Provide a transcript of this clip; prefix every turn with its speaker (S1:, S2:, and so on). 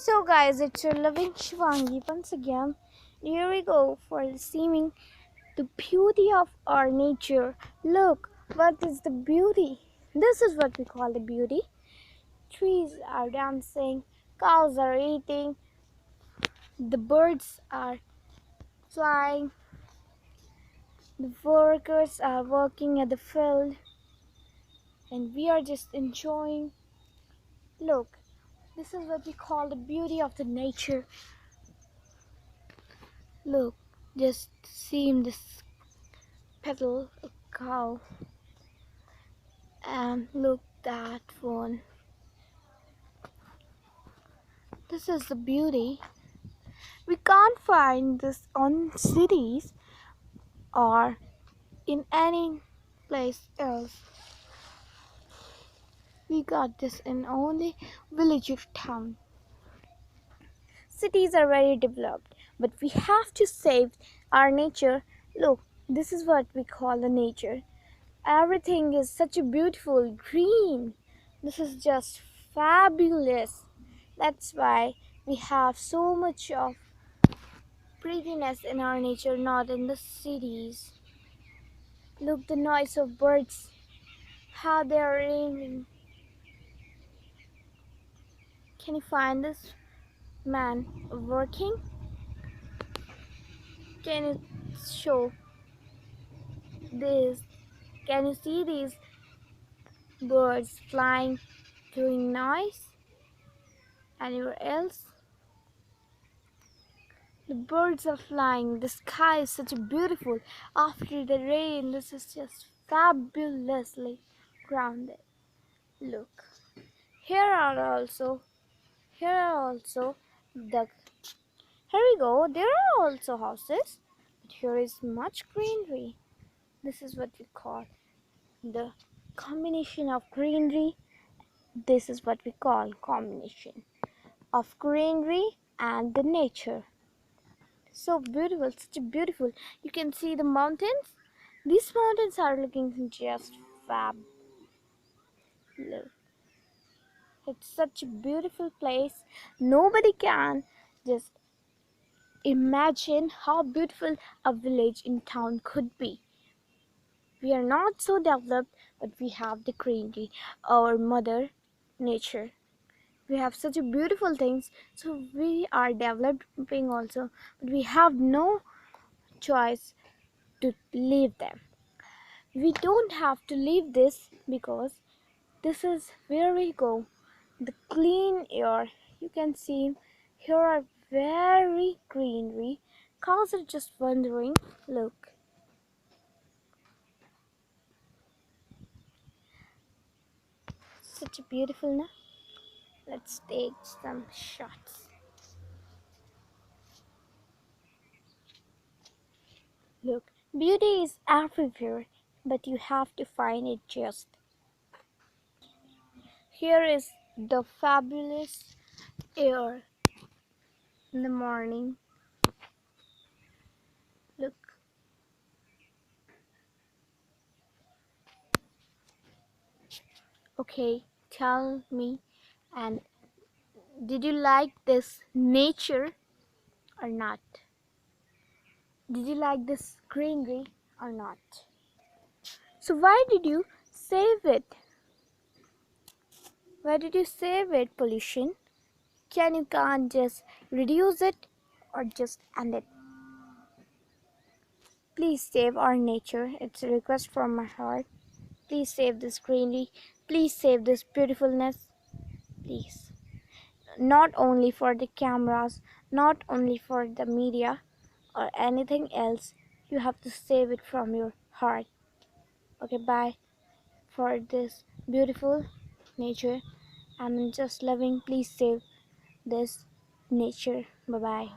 S1: So guys, it's your loving Shivangi once again. Here we go for seeing the beauty of our nature. Look, what is the beauty? This is what we call the beauty. Trees are dancing, cows are eating, the birds are flying, the workers are working at the field, and we are just enjoying. Look, this is what we call the beauty of the nature. Look, just see this petal a cow, and look that one. This is the beauty. We can't find this on cities or in any place else. We got this in only village or town. Cities are very developed, but we have to save our nature. Look, this is what we call the nature. Everything is such a beautiful green. This is just fabulous. That's why we have so much of prettiness in our nature, not in the cities. Look, the noise of birds, how they are ringing. Can you find this man working? Can you show this? Can you see these birds flying, doing noise? Anywhere else? The birds are flying. The sky is such a beautiful. After the rain, this is just fabulously grounded. Look, here are also the. Here we go. There are also houses, but here is much greenery. This is what we call the combination of greenery. This is what we call combination of greenery and the nature. So beautiful, such a beautiful. You can see the mountains. These mountains are looking just fab. Look, it's such a beautiful place. Nobody can just imagine how beautiful a village in town could be. We are not so developed, but we have the greenery, our mother nature. We have such a beautiful things, so we are developing also, but we have no choice to leave them. We don't have to leave this because this is where we go. The clean air. You can see here are very greenery. Cows are just wandering. Look. Such a beautiful now. Let's take some shots. Look, beauty is everywhere, but you have to find it just. Here is the fabulous air in the morning. Look. Okay, tell me, and did you like this nature or not? Did you like this greenery or not? So why did you save it? Why did you save it, pollution? Can't just reduce it or just end it? Please save our nature. It's a request from my heart. Please save this greenery. Please save this beautifulness. Please. Not only for the cameras, not only for the media or anything else. You have to save it from your heart. Okay, bye. For this beautiful nature, I'm just loving. Please save this nature. Bye bye.